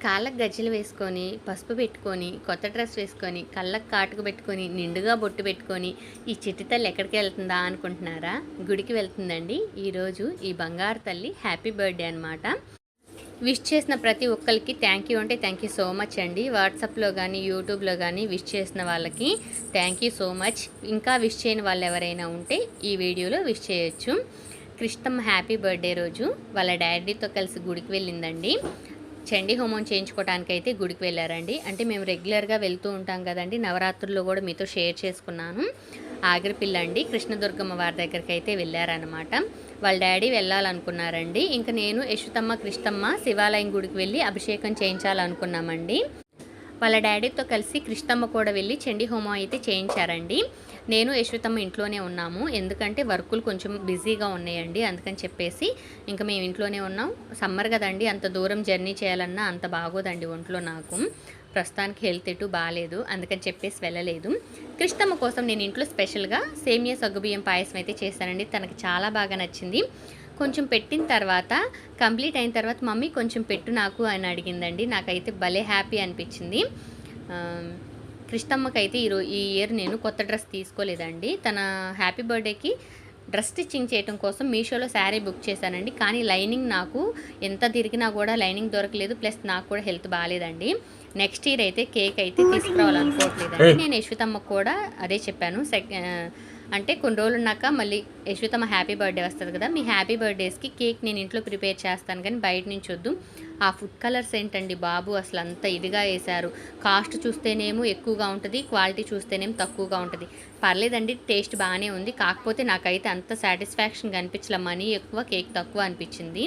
కాళ్ళకి గజ్జెలు వేసుకొని, పసుపు పెట్టుకొని, కొత్త డ్రెస్ వేసుకొని, కళ్ళకి కాటుక పెట్టుకొని, నిండుగా బొట్టు పెట్టుకొని, ఈ చిట్టి తల్లి ఎక్కడికి వెళ్తుందా అనుకుంటున్నారా? గుడికి వెళ్తుందండి. ఈరోజు ఈ బంగారు తల్లి హ్యాపీ బర్త్డే అనమాట. విష్ చేసిన ప్రతి ఒక్కరికి థ్యాంక్ యూ అంటే థ్యాంక్ యూ సో మచ్ అండి. వాట్సాప్లో కానీ యూట్యూబ్లో కానీ విష్ చేసిన వాళ్ళకి థ్యాంక్ యూ సో మచ్. ఇంకా విష్ చేయని వాళ్ళు ఎవరైనా ఉంటే ఈ వీడియోలో విష్ చేయొచ్చు. కృష్ణమ్మ హ్యాపీ బర్త్డే రోజు వాళ్ళ డాడీతో కలిసి గుడికి వెళ్ళిందండి. చండీ హోమం చేయించుకోవడానికి అయితే గుడికి వెళ్ళారండి. అంటే మేము రెగ్యులర్గా వెళ్తూ ఉంటాం కదండి. నవరాత్రుల్లో కూడా మీతో షేర్ చేసుకున్నాను. ఆగిరిపిల్ల అండి కృష్ణదుర్గమ్మ వారి దగ్గరికి అయితే వెళ్ళారనమాట. వాళ్ళ డాడీ వెళ్ళాలనుకున్నారండి. ఇంకా నేను యశుతమ్మ కృష్ణమ్మ శివాలయం గుడికి వెళ్ళి అభిషేకం చేయించాలనుకున్నామండి. వాళ్ళ డాడీతో కలిసి కృష్ణమ్మ కూడా వెళ్ళి చండీ హోమం అయితే చేయించారండి. నేను యశ్వతమ్మ ఇంట్లోనే ఉన్నాము. ఎందుకంటే వర్కులు కొంచెం బిజీగా ఉన్నాయండి. అందుకని చెప్పేసి ఇంకా మేము ఇంట్లోనే ఉన్నాం. సమ్మర్ కదండి, అంత దూరం జర్నీ చేయాలన్నా అంత బాగోదండి ఒంట్లో. నాకు ప్రస్తుతానికి హెల్త్ ఎటు బాగాలేదు, అందుకని చెప్పేసి వెళ్ళలేదు. కృష్ణమ్మ కోసం నేను ఇంట్లో స్పెషల్గా సేమియా సగ్గుబియ్యం పాయసం అయితే చేశానండి. తనకి చాలా బాగా నచ్చింది. కొంచెం పెట్టిన తర్వాత కంప్లీట్ అయిన తర్వాత మమ్మీ కొంచెం పెట్టు నాకు అని అడిగిందండి. నాకైతే భలే హ్యాపీ అనిపించింది. కృష్ణమ్మకి అయితే ఈ ఇయర్ నేను కొత్త డ్రెస్ తీసుకోలేదండి. తన హ్యాపీ బర్త్డేకి డ్రెస్ స్టిచ్చింగ్ చేయడం కోసం మీషోలో శారీ బుక్ చేశానండి. కానీ లైనింగ్ నాకు ఎంత తిరిగినా కూడా లైనింగ్ దొరకలేదు. ప్లస్ నాకు కూడా హెల్త్ బాగాలేదండి. నెక్స్ట్ ఇయర్ అయితే కేక్ అయితే తీసుకురావాలనుకోవట్లేదండి. నేను యశ్వతమ్మకు కూడా అదే చెప్పాను. అంటే కొన్ని రోజులు ఉన్నాక మళ్ళీ యశ్వతమ్మ హ్యాపీ బర్త్డే వస్తుంది కదా, మీ హ్యాపీ బర్త్డేస్కి కేక్ నేను ఇంట్లో ప్రిపేర్ చేస్తాను కానీ బయట నుంచి వద్దు. ఆ ఫుడ్ కలర్స్ ఏంటండి బాబు, అసలు అంత ఇదిగా వేశారు. కాస్ట్ చూస్తేనేమో ఎక్కువగా ఉంటుంది, క్వాలిటీ చూస్తేనేమో తక్కువగా ఉంటుంది. పర్లేదండి, టేస్ట్ బాగానే ఉంది. కాకపోతే నాకైతే అంత సాటిస్ఫాక్షన్ అనిపించలే. మనీ ఎక్కువ, కేక్ తక్కువ అనిపించింది.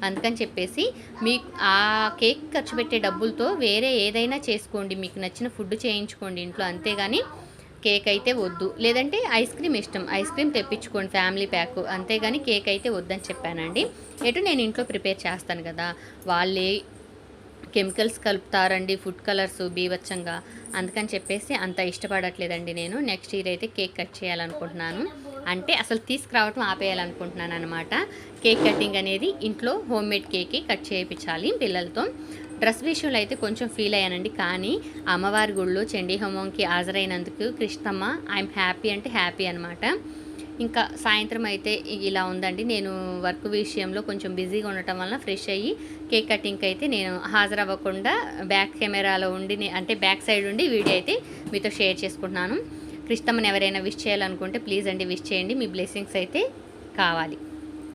అందుకని చెప్పేసి మీకు ఆ కేక్ ఖర్చు పెట్టే డబ్బులతో వేరే ఏదైనా చేసుకోండి, మీకు నచ్చిన ఫుడ్ చేయించుకోండి ఇంట్లో, అంతేగాని కేక్ అయితే వద్దు. లేదంటే ఐస్ క్రీమ్ ఇష్టం, ఐస్ క్రీమ్ తెప్పించుకోండి ఫ్యామిలీ ప్యాక్, అంతేగాని కేక్ అయితే వద్దని చెప్పానండి. ఎటు నేను ఇంట్లో ప్రిపేర్ చేస్తాను కదా, వాళ్ళే కెమికల్స్ కలుపుతారండి ఫుడ్ కలర్స్ బీభత్సంగా. అందుకని చెప్పేసి అంత ఇష్టపడట్లేదండి నేను. నెక్స్ట్ ఇయర్ అయితే కేక్ కట్ చేయాలనుకుంటున్నాను. అంటే అసలు తీసుకురావటం ఆపేయాలనుకుంటున్నాను అనమాట. కేక్ కటింగ్ అనేది ఇంట్లో హోమ్మేడ్ కేక్ కట్ చేయించాలి పిల్లలతో. డ్రెస్ విషయంలో అయితే కొంచెం ఫీల్ అయ్యానండి. కానీ అమ్మవారి గుళ్ళో చండీ హోమంకి హాజరైనందుకు కృష్ణమ్మ ఐఎమ్ హ్యాపీ అంటే హ్యాపీ అనమాట. ఇంకా సాయంత్రం అయితే ఇలా ఉందండి. నేను వర్క్ విషయంలో కొంచెం బిజీగా ఉండటం వలన ఫ్రెష్ అయ్యి కేక్ కటింగ్కి అయితే నేను హాజరవ్వకుండా బ్యాక్ కెమెరాలో ఉండి, అంటే బ్యాక్ సైడ్ ఉండి వీడియో అయితే మీతో షేర్ చేసుకుంటున్నాను. కృష్ణమ్మని ఎవరైనా విష్ చేయాలనుకుంటే ప్లీజ్ అండి విష్ చేయండి. మీ బ్లెస్సింగ్స్ అయితే కావాలి.